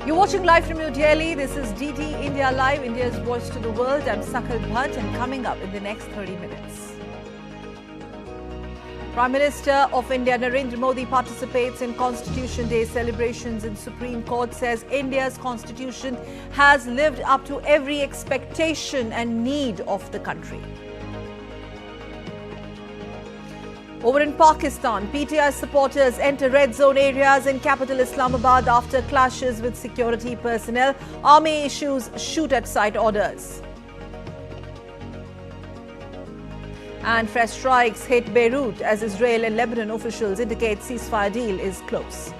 You're watching live from New Delhi. This is DT India Live, India's voice to the world. I'm Sakal Bhatt, and coming up in the next 30 minutes. Prime Minister of India Narendra Modi participates in Constitution Day celebrations in Supreme Court, says India's constitution has lived up to every expectation and need of the country. Over in Pakistan, PTI supporters enter red zone areas in capital Islamabad after clashes with security personnel. Army issues shoot at sight orders. And fresh strikes hit Beirut as Israel and Lebanon officials indicate ceasefire deal is close.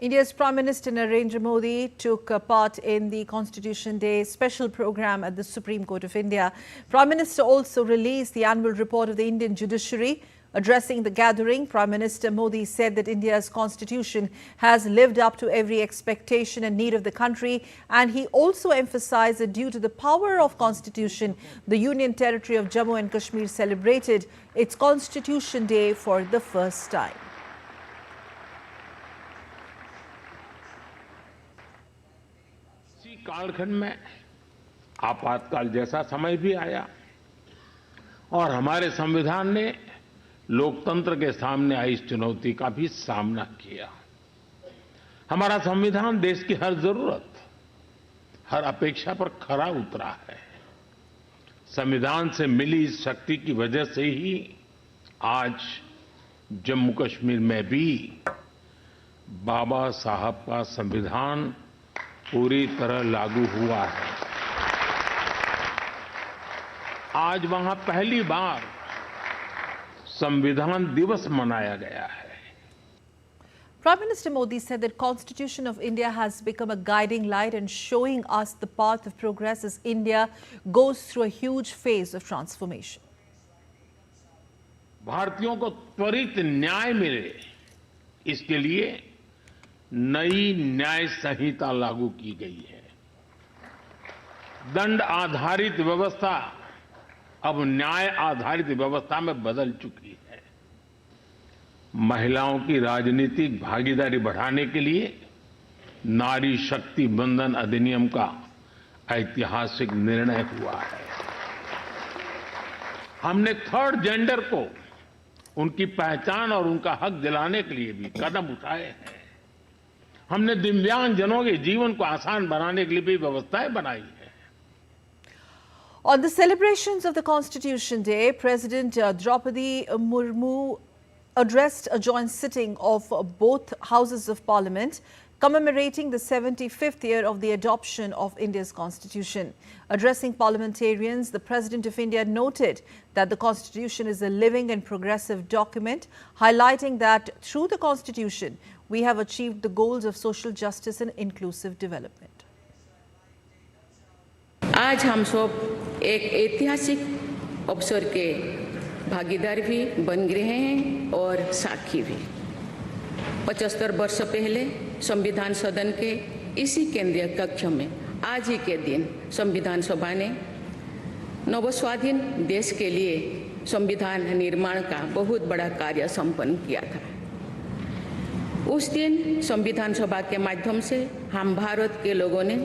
India's Prime Minister Narendra Modi took part in the Constitution Day special program at the Supreme Court of India. Prime Minister also released the annual report of the Indian judiciary. Addressing the gathering, Prime Minister Modi said that India's constitution has lived up to every expectation and need of the country, and he also emphasized that due to the power of constitution, the Union Territory of Jammu and Kashmir celebrated its Constitution Day for the first time. कालखंड में आपातकाल जैसा समय भी आया और हमारे संविधान ने लोकतंत्र के सामने आई इस चुनौती का भी सामना किया। हमारा संविधान देश की हर जरूरत, हर अपेक्षा पर खरा उतरा है। संविधान से मिली इस शक्ति की वजह से ही आज जम्मू कश्मीर में भी बाबा साहब का संविधान पूरी तरह लागू हुआ है। आज वहां पहली बार संविधान दिवस मनाया गया है। Prime Minister Modi said that Constitution of India has become a guiding light and showing us the path of progress as India goes through a huge phase of transformation. भारतीयों को त्वरित न्याय मिले, इसके लिए नई न्याय संहिता लागू की गई है। दंड आधारित व्यवस्था अब न्याय आधारित व्यवस्था में बदल चुकी है। महिलाओं की राजनीतिक भागीदारी बढ़ाने के लिए नारी शक्ति बंधन अधिनियम का ऐतिहासिक निर्णय हुआ है। हमने थर्ड जेंडर को उनकी पहचान और उनका हक दिलाने के लिए भी कदम उठाए हैं। हमने दिव्यांगजनों के जीवन को आसान बनाने के लिए भी व्यवस्थाएं बनाई है। On the celebrations of the Constitution Day, President Draupadi Murmu addressed a joint sitting of both houses of Parliament, commemorating the 75th year of the adoption of India's Constitution. Addressing parliamentarians, the President of India noted that the Constitution is a living and progressive document, highlighting that through the Constitution, we have achieved the goals of social justice and inclusive development. आज हम सब एक ऐतिहासिक अवसर के भागीदार भी बन गए हैं और साक्षी भी। 75 वर्ष पहले संविधान सदन के इसी केंद्रीय कक्ष में आज ही के दिन संविधान सभा ने नवस्वाधीन देश के लिए संविधान निर्माण का बहुत बड़ा कार्य संपन्न किया था। उस दिन संविधान सभा के माध्यम से हम भारत के लोगों ने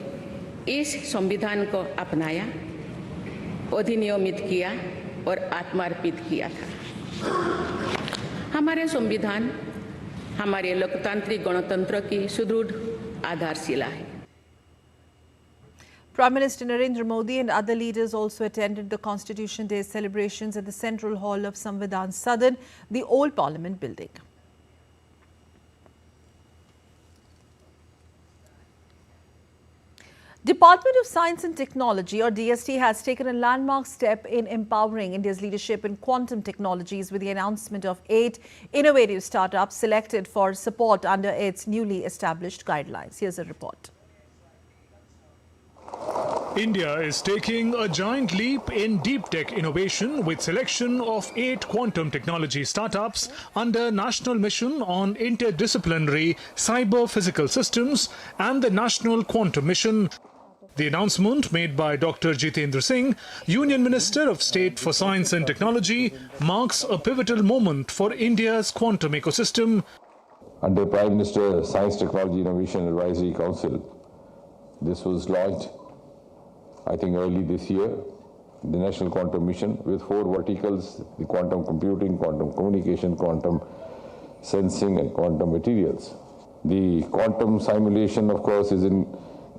इस संविधान को अपनाया, अधिनियमित किया और आत्मार्पित किया था। हमारे संविधान हमारे लोकतांत्रिक गणतंत्र की सुदृढ़ आधारशिला है। Prime Minister Narendra Modi and other leaders also attended the Constitution Day celebrations at the Central Hall of Samvidhan Sadan, the old Parliament building. Department of Science and Technology, or DST, has taken a landmark step in empowering India's leadership in quantum technologies with the announcement of 8 innovative startups selected for support under its newly established guidelines. Here's a report. India is taking a giant leap in deep tech innovation with selection of 8 quantum technology startups under National Mission on Interdisciplinary Cyber-Physical Systems and the National Quantum Mission. The announcement made by Dr. Jitendra Singh, Union Minister of State for Science and Technology, marks a pivotal moment for India's quantum ecosystem. Under Prime Minister Science, Technology, Innovation Advisory Council, this was launched, I think, early this year, the National Quantum Mission with 4 verticals: the quantum computing, quantum communication, quantum sensing, and quantum materials. The quantum simulation, of course, is in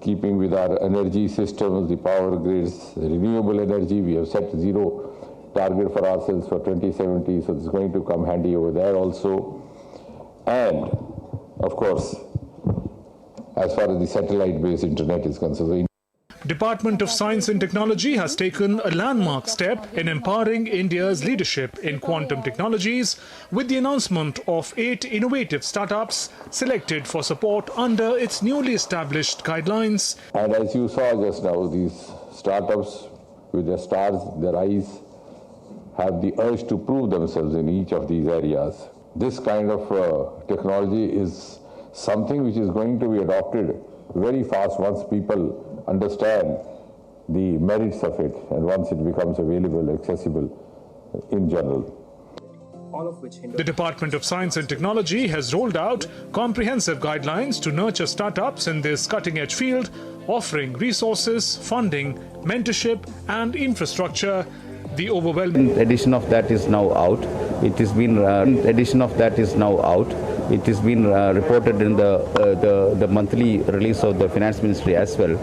keeping with our energy systems, the power grids, the renewable energy. We have set zero target for ourselves for 2070, so it's going to come handy over there also. And, of course, as far as the satellite-based internet is concerned, Department of Science and Technology has taken a landmark step in empowering India's leadership in quantum technologies with the announcement of 8 innovative startups selected for support under its newly established guidelines. and as you saw just now, these startups with their stars, their eyes, have the urge to prove themselves in each of these areas. This kind of technology is something which is going to be adopted very fast once people understand the merits of it and once it becomes available, accessible in general. The Department of Science and Technology has rolled out comprehensive guidelines to nurture startups in this cutting-edge field, offering resources, funding, mentorship and infrastructure. The overwhelming edition of that is now out. It has been It has been reported in the monthly release of the Finance Ministry as well.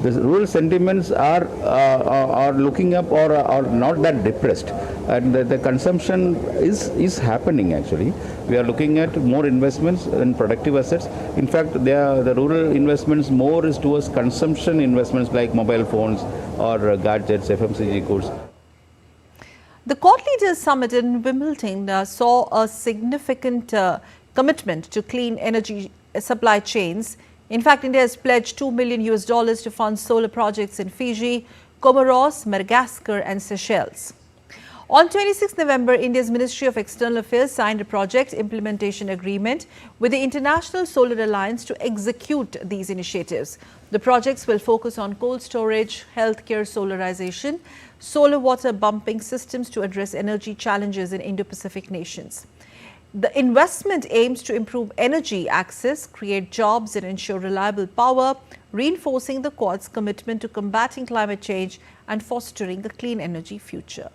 The rural sentiments are looking up or are not that depressed, and the consumption is happening actually. We are looking at more investments in productive assets. In fact, the rural investments more is towards consumption investments like mobile phones or gadgets, FMCG goods. The Quad Leaders Summit in Wimbledon saw a significant commitment to clean energy supply chains. In fact, India has pledged $2 million to fund solar projects in Fiji, Comoros, Madagascar and Seychelles. On 26 November, India's Ministry of External Affairs signed a project implementation agreement with the International Solar Alliance to execute these initiatives. The projects will focus on cold storage, healthcare solarization, solar water pumping systems to address energy challenges in Indo-Pacific nations. The investment aims to improve energy access, create jobs and ensure reliable power, reinforcing the Quad's commitment to combating climate change and fostering a clean energy future.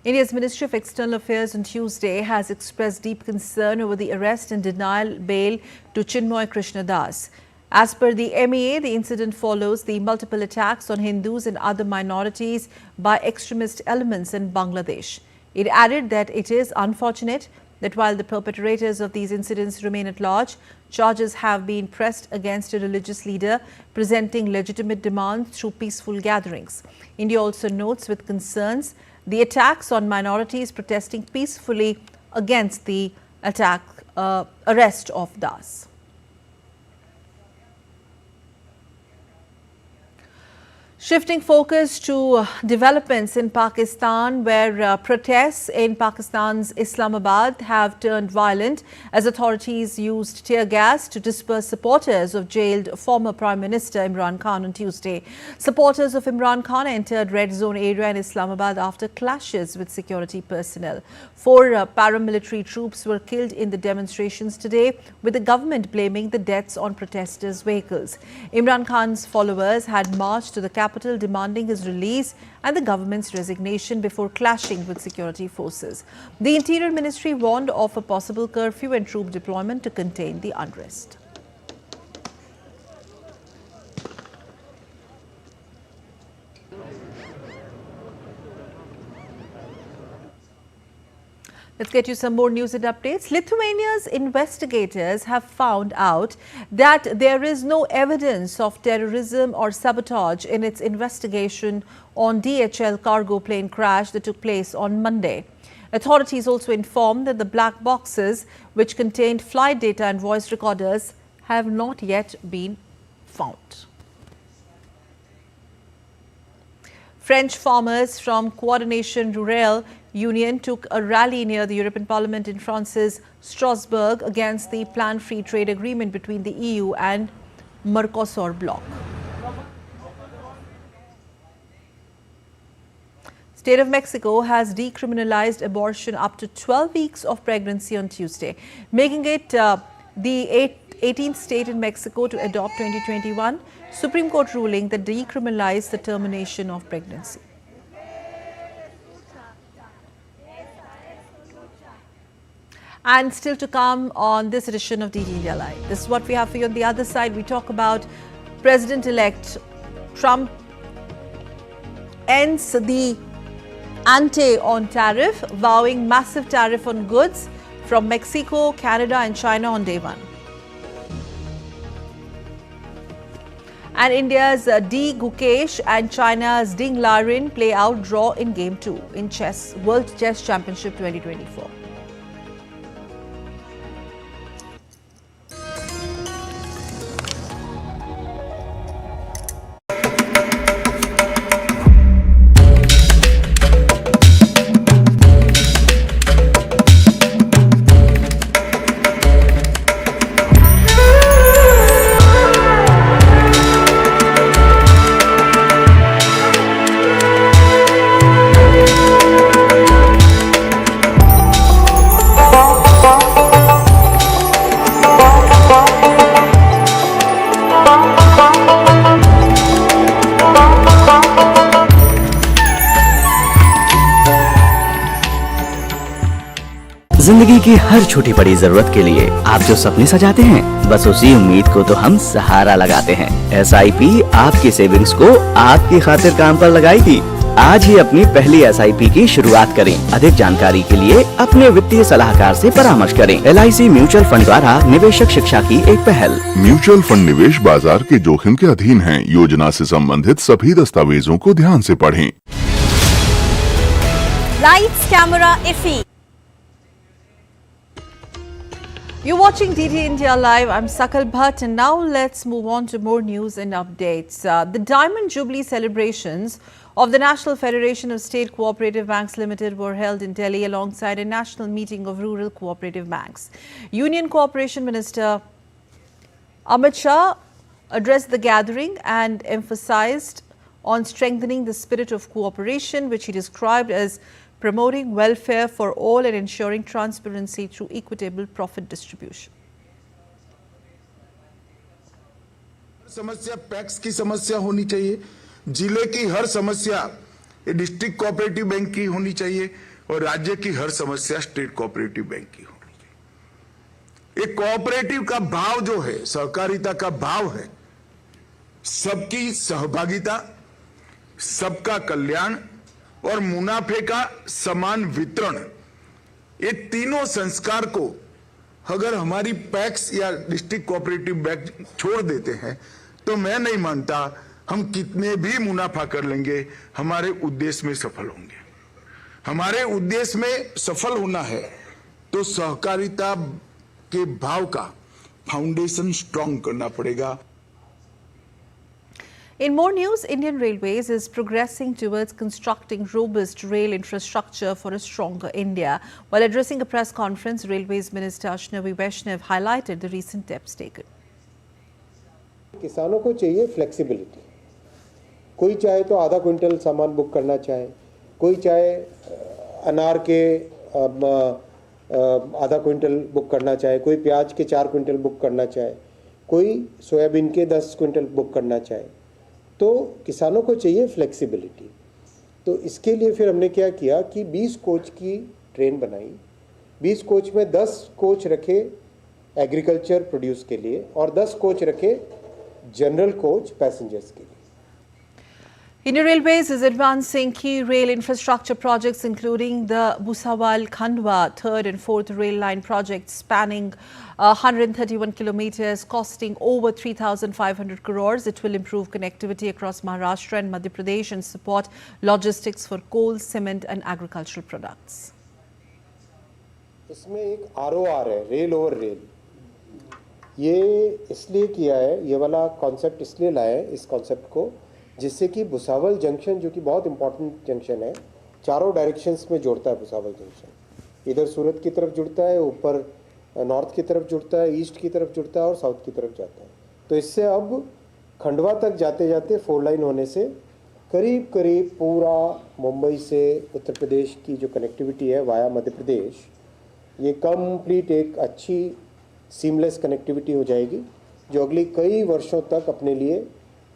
India's Ministry of External Affairs on Tuesday has expressed deep concern over the arrest and denial bail to Chinmoy Krishnadas. As per the MEA, the incident follows the multiple attacks on Hindus and other minorities by extremist elements in Bangladesh. It added that it is unfortunate that while the perpetrators of these incidents remain at large, charges have been pressed against a religious leader presenting legitimate demands through peaceful gatherings. India also notes with concerns the attacks on minorities protesting peacefully against the arrest of Das. Shifting focus to developments in Pakistan, where protests in Pakistan's Islamabad have turned violent as authorities used tear gas to disperse supporters of jailed former Prime Minister Imran Khan on Tuesday. Supporters of Imran Khan entered red zone area in Islamabad after clashes with security personnel. 4 paramilitary troops were killed in the demonstrations today, with the government blaming the deaths on protesters' vehicles. Imran Khan's followers had marched to the capital demanding his release and the government's resignation before clashing with security forces. The Interior Ministry warned of a possible curfew and troop deployment to contain the unrest. Let's get you some more news and updates. Lithuania's investigators have found out that there is no evidence of terrorism or sabotage in its investigation on DHL cargo plane crash that took place on Monday. Authorities also informed that the black boxes, which contained flight data and voice recorders, have not yet been found. French farmers from Coordination Rurale Union took a rally near the European Parliament in France's Strasbourg against the planned free trade agreement between the EU and Mercosur bloc. State of Mexico has decriminalized abortion up to 12 weeks of pregnancy on Tuesday, making it the 18th state in Mexico to adopt 2021 Supreme Court ruling that decriminalized the termination of pregnancy. And still to come on this edition of DD India Live. This is what we have for you on the other side. We talk about President-elect Trump ends the ante on tariff, vowing massive tariff on goods from Mexico, Canada and China on day one. And India's D. Gukesh and China's Ding Larin play out draw in Game 2 in Chess World Chess Championship 2024. जिंदगी की हर छोटी बड़ी जरूरत के लिए आप जो सपने सजाते हैं, बस उसी उम्मीद को तो हम सहारा लगाते हैं। SIP आपकी सेविंग्स को आपकी खातिर काम पर लगाएगी। आज ही अपनी पहली SIP की शुरुआत करें। अधिक जानकारी के लिए अपने वित्तीय सलाहकार से परामर्श करें। LIC म्यूचुअल फंड द्वारा निवेशक शिक्षा की एक पहल। म्यूचुअल फंड निवेश बाजार के जोखिम के अधीन है। योजना से संबंधित सभी दस्तावेजों को ध्यान से पढ़ें। Lights, camera, iffy. You're watching DD India Live. I'm Sakal Bhatt, and now let's move on to more news and updates. The Diamond Jubilee celebrations of the National Federation of State Cooperative Banks Limited were held in Delhi alongside a national meeting of rural cooperative banks. Union Cooperation Minister Amit Shah addressed the gathering and emphasized on strengthening the spirit of cooperation, which he described as promoting welfare for all and ensuring transparency through equitable profit distribution. समस्या PACS की समस्या होनी चाहिए, जिले की हर समस्या district cooperative bank की होनी चाहिए और राज्य की हर समस्या स्टेट कोऑपरेटिव बैंक की होनी चाहिए। एक कोऑपरेटिव का भाव जो है, सहकारिता का भाव है, सबकी सहभागिता, सबका कल्याण और मुनाफे का समान वितरण। ये तीनों संस्कार को अगर हमारी पैक्स या डिस्ट्रिक्ट कोऑपरेटिव बैंक छोड़ देते हैं तो मैं नहीं मानता हम कितने भी मुनाफा कर लेंगे, हमारे उद्देश्य में सफल होंगे। हमारे उद्देश्य में सफल होना है तो सहकारिता के भाव का फाउंडेशन स्ट्रांग करना पड़ेगा। In more news, Indian Railways is progressing towards constructing robust rail infrastructure for a stronger India. While addressing a press conference, Railways Minister Ashnavi Vaishnav highlighted the recent steps taken. किसानों को चाहिए flexibility. कोई चाहे तो आधा quintal सामान book करना चाहे, कोई चाहे अनार के आधा क्विंटल बुक करना चाहे, कोई प्याज के 4 क्विंटल बुक करना चाहे, कोई सोयाबीन के 10 क्विंटल बुक करना चाहे। तो किसानों को चाहिए फ्लेक्सिबिलिटी। तो इसके लिए फिर हमने क्या किया कि 20 कोच की ट्रेन बनाई। 20 कोच में 10 कोच रखे एग्रीकल्चर प्रोड्यूस के लिए और 10 कोच रखे जनरल कोच पैसेंजर्स के लिए। Indian Railways is advancing key rail infrastructure projects including the Bhusawal-Khandwa 3rd and 4th rail line projects spanning 131 kilometers costing over 3,500 crores. It will improve connectivity across Maharashtra and Madhya Pradesh and support logistics for coal, cement and agricultural products. इसमें एक ROR है, rail over rail. ये इसलिए किया है, ये वाला concept इसलिए लाया है इस कॉन्सेप्ट को, जिससे कि भुसावल जंक्शन, जो कि बहुत इंपॉर्टेंट जंक्शन है, चारों डायरेक्शंस में जोड़ता है भुसावल जंक्शन। इधर सूरत की तरफ जुड़ता है, ऊपर नॉर्थ की तरफ जुड़ता है, ईस्ट की तरफ जुड़ता है और साउथ की तरफ जाता है। तो इससे अब खंडवा तक जाते जाते 4 लाइन होने से करीब करीब पूरा मुंबई से उत्तर प्रदेश की जो कनेक्टिविटी है वाया मध्य प्रदेश, ये कंप्लीट एक अच्छी सीमलेस कनेक्टिविटी हो जाएगी, जो अगले कई वर्षों तक अपने लिए,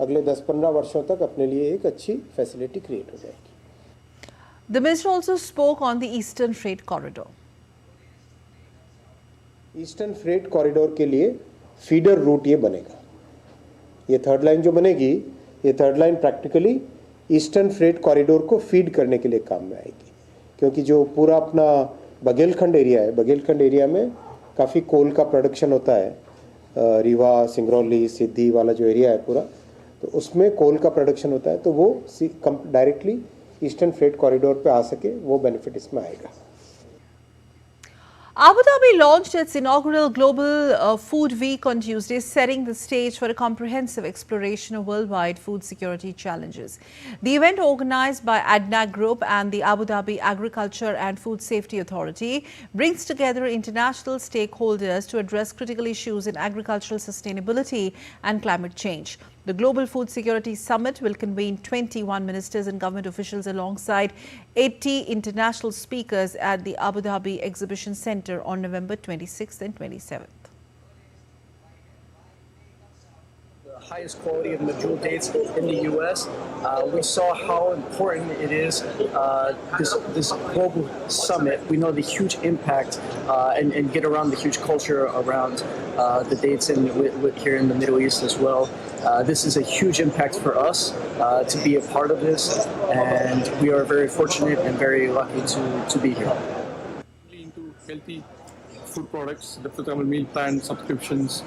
अगले 10-15 वर्षों तक अपने लिए एक अच्छी फैसिलिटी क्रिएट हो जाएगी। The minister also spoke on the Eastern Freight Corridor. Eastern freight corridor के लिए फीडर रूट ये बनेगा। ये थर्ड लाइन जो बनेगी, ये third line practically eastern freight corridor को फीड करने के लिए काम में आएगी, क्योंकि जो पूरा अपना बघेलखंड एरिया है, बघेलखंड एरिया में काफ़ी कोल का प्रोडक्शन होता है, रीवा, सिंगरौली, सिद्धि वाला जो एरिया है पूरा, तो उसमें कोल का प्रोडक्शन होता है, तो वो डायरेक्टली ईस्टर्न फ्रेट कॉरिडोर पे आ सके, वो बेनिफिट इसमें आएगा। Abu Dhabi launched its inaugural Global Food Week on Tuesday, setting the stage for a comprehensive exploration of worldwide food security challenges. The event, organized by ADNAC Group and the Abu Dhabi Agriculture and Food Safety Authority, brings together international stakeholders to address critical issues in agricultural sustainability and climate change. The Global Food Security Summit will convene 21 ministers and government officials alongside 80 international speakers at the Abu Dhabi Exhibition Centre on November 26th and 27th. The highest quality of mature dates in the U.S. We saw how important it is, this global summit. We know the huge impact and get around the huge culture around the dates here in the Middle East as well. This is a huge impact for us to be a part of this, and we are very fortunate and very lucky to be here. Into healthy food products, the thermal meal plan subscriptions,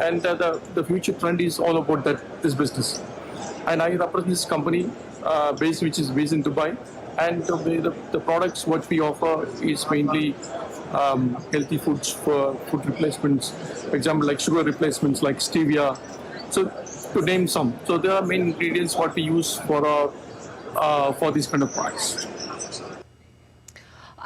and the future trend is all about this business. And I represent this company which is based in Dubai, and the products what we offer is mainly healthy foods for food replacements, for example like sugar replacements like stevia, so to name some. So there are main ingredients what we use for these kind of products.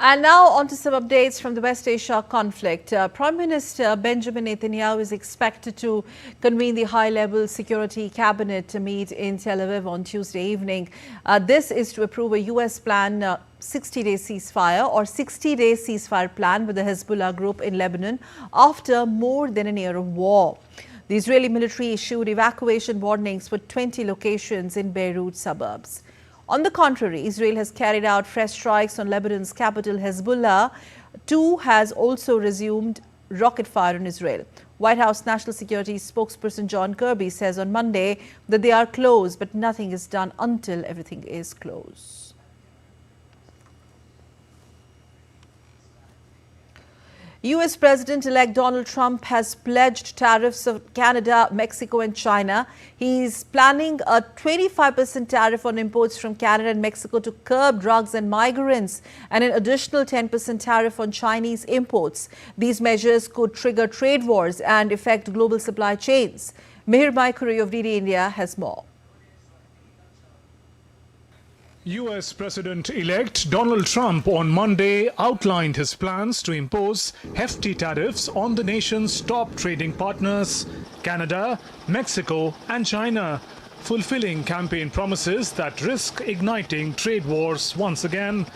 And now on to some updates from the West Asia conflict. Prime Minister Benjamin Netanyahu is expected to convene the high-level security cabinet meet in Tel Aviv on Tuesday evening. This is to approve a U.S. plan 60-day ceasefire or 60-day ceasefire plan with the Hezbollah group in Lebanon after more than a year of war. The Israeli military issued evacuation warnings for 20 locations in Beirut suburbs. On the contrary, Israel has carried out fresh strikes on Lebanon's capital, Hezbollah, too, has also resumed rocket fire on Israel. White House National Security spokesperson John Kirby says on Monday that they are close, but nothing is done until everything is close. U.S. President-elect Donald Trump has pledged tariffs of Canada, Mexico and China. He's planning a 25% tariff on imports from Canada and Mexico to curb drugs and migrants, and an additional 10% tariff on Chinese imports. These measures could trigger trade wars and affect global supply chains. Mihir Maikuri of DD India has more. U.S. President-elect Donald Trump on Monday outlined his plans to impose hefty tariffs on the nation's top trading partners, Canada, Mexico and China, fulfilling campaign promises that risk igniting trade wars once again.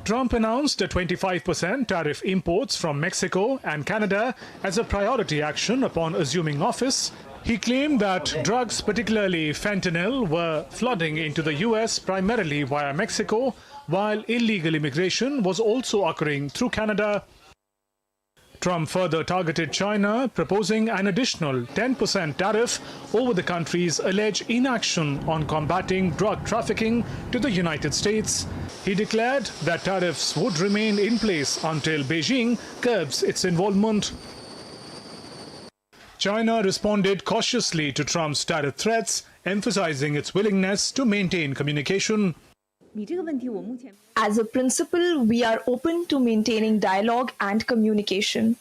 Trump announced a 25% tariff imports from Mexico and Canada as a priority action upon assuming office. He claimed that drugs, particularly fentanyl, were flooding into the U.S. primarily via Mexico, while illegal immigration was also occurring through Canada. Trump further targeted China, proposing an additional 10% tariff over the country's alleged inaction on combating drug trafficking to the United States. He declared that tariffs would remain in place until Beijing curbs its involvement. China responded cautiously to Trump's tariff threats, emphasizing its willingness to maintain communication. As a principle, we are open to maintaining dialogue and communication.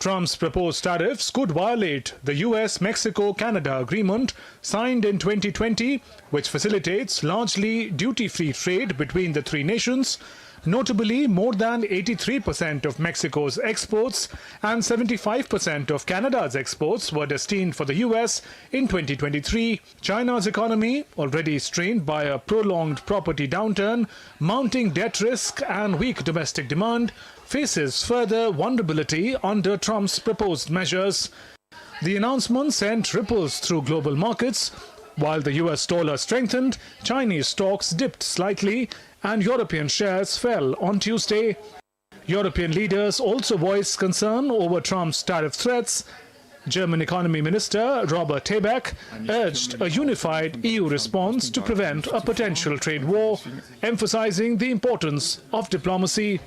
Trump's proposed tariffs could violate the US-Mexico-Canada agreement signed in 2020, which facilitates largely duty-free trade between the three nations. Notably, more than 83% of Mexico's exports and 75% of Canada's exports were destined for the US in 2023. China's economy, already strained by a prolonged property downturn, mounting debt risk and weak domestic demand, faces further vulnerability under Trump's proposed measures. The announcement sent ripples through global markets. While the US dollar strengthened, Chinese stocks dipped slightly and European shares fell on Tuesday. European leaders also voiced concern over Trump's tariff threats. German Economy Minister Robert Habeck urged a unified EU response to prevent a potential trade war, emphasizing the importance of diplomacy.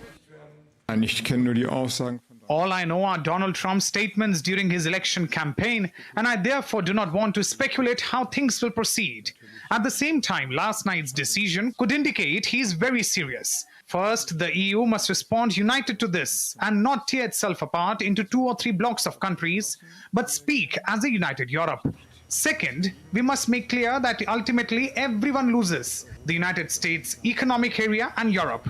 All I know are Donald Trump's statements during his election campaign, and I therefore do not want to speculate how things will proceed. At the same time, last night's decision could indicate he is very serious. First, the EU must respond united to this and not tear itself apart into 2 or 3 blocks of countries, but speak as a united Europe. Second, we must make clear that ultimately everyone loses: the United States economic area and Europe.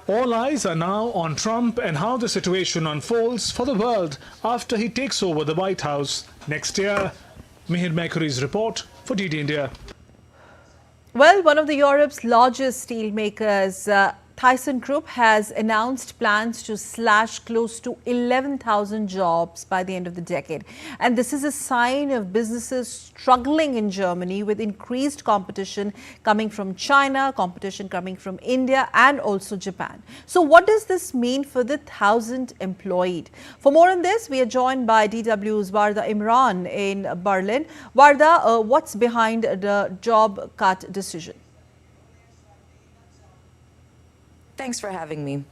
All eyes are now on Trump and how the situation unfolds for the world after he takes over the White House next year. Mihir Mekuri's report for DD India. Well, one of Europe's largest steel makers, ThyssenKrupp, has announced plans to slash close to 11,000 jobs by the end of the decade. And this is a sign of businesses struggling in Germany with increased competition coming from China, competition coming from India and also Japan. So what does this mean for the 1,000 employed? For more on this, we are joined by DW's Varda Imran in Berlin. Varda, what's behind the job cut decision? Thanks for having me.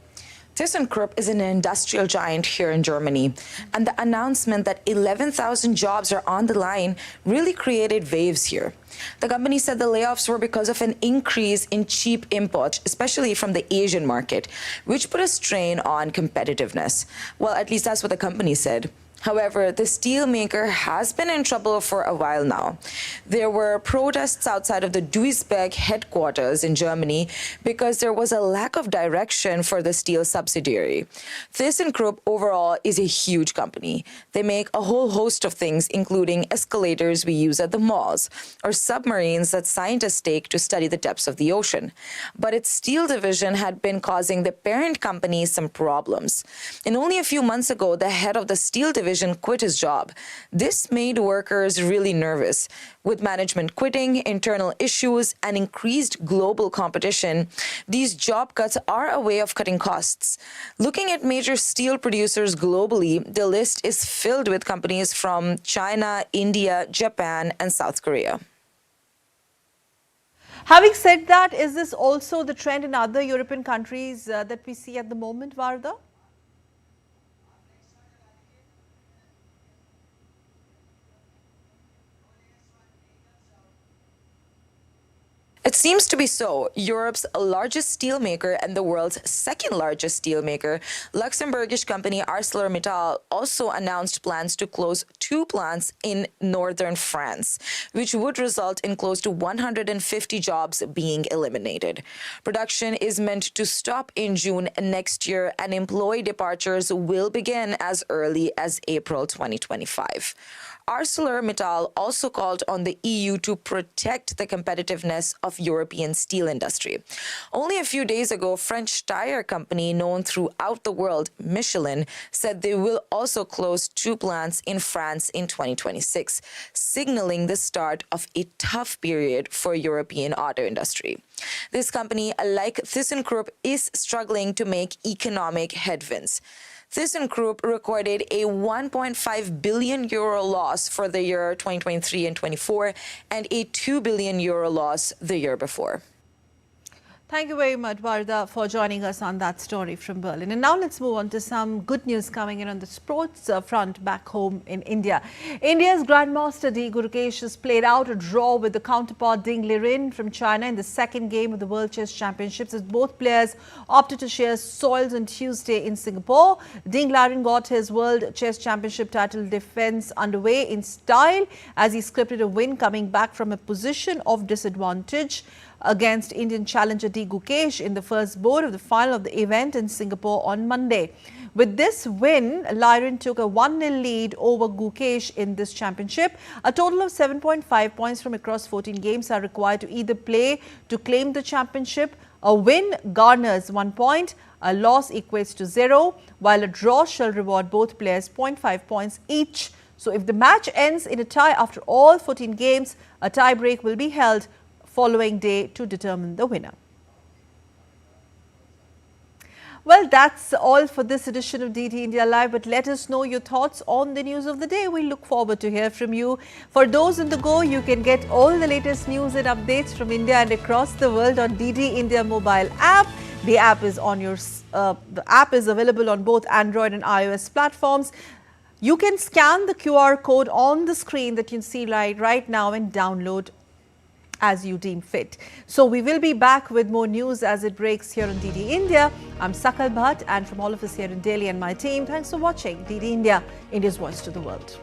ThyssenKrupp is an industrial giant here in Germany, and the announcement that 11,000 jobs are on the line really created waves here. The company said the layoffs were because of an increase in cheap imports, especially from the Asian market, which put a strain on competitiveness. Well, at least that's what the company said. However, the steel maker has been in trouble for a while now. There were protests outside of the Duisburg headquarters in Germany because there was a lack of direction for the steel subsidiary. ThyssenKrupp overall is a huge company. They make a whole host of things, including escalators we use at the malls, or submarines that scientists take to study the depths of the ocean. But its steel division had been causing the parent company some problems. And only a few months ago, the head of the steel division quit his job. This made workers really nervous. With management quitting, internal issues, and increased global competition, these job cuts are a way of cutting costs. Looking at major steel producers globally, the list is filled with companies from China, India, Japan, and South Korea. Having said that, is this also the trend in other European countries that we see at the moment, Varda? It seems to be so. Europe's largest steelmaker and the world's second largest steelmaker, Luxembourgish company ArcelorMittal, also announced plans to close 2 plants in northern France, which would result in close to 150 jobs being eliminated. Production is meant to stop in June next year, and employee departures will begin as early as April 2025. ArcelorMittal also called on the EU to protect the competitiveness of European steel industry. Only a few days ago, French tire company known throughout the world, Michelin, said they will also close 2 plants in France in 2026, signaling the start of a tough period for European auto industry. This company, like ThyssenKrupp, is struggling to make economic headwinds. ThyssenKrupp recorded a 1.5 billion euro loss for the year 2023 and 24, and a 2 billion euro loss the year before. Thank you very much, Varda, for joining us on that story from Berlin. And now let's move on to some good news coming in on the sports front back home in India. India's Grandmaster D. Gurukesh has played out a draw with the counterpart Ding Liren from China in the second game of the World Chess Championships, as both players opted to share soils on Tuesday in Singapore. Ding Liren got his World Chess Championship title defense underway in style as he scripted a win, coming back from a position of disadvantage against Indian challenger D. Gurukesh in the first board of the final of the event in Singapore on Monday. With this win, Liren took a 1-0 lead over Gurukesh in this championship. A total of 7.5 points from across 14 games are required to either play to claim the championship. A win garners 1 point, a loss equates to 0, while a draw shall reward both players 0.5 points each. So if the match ends in a tie after all 14 games, a tie break will be held following day to determine the winner. Well, that's all for this edition of DD India Live, but let us know your thoughts on the news of the day. We look forward to hear from you. For those on the go, you can get all the latest news and updates from India and across the world on DD India mobile app. The app is available on both Android and iOS platforms. You can scan the QR code on the screen that you see right now and download as you deem fit. So we will be back with more news as it breaks here on DD India. I'm Sakal Bhatt, and from all of us here in Delhi and my team, thanks for watching DD India, India's voice to the world.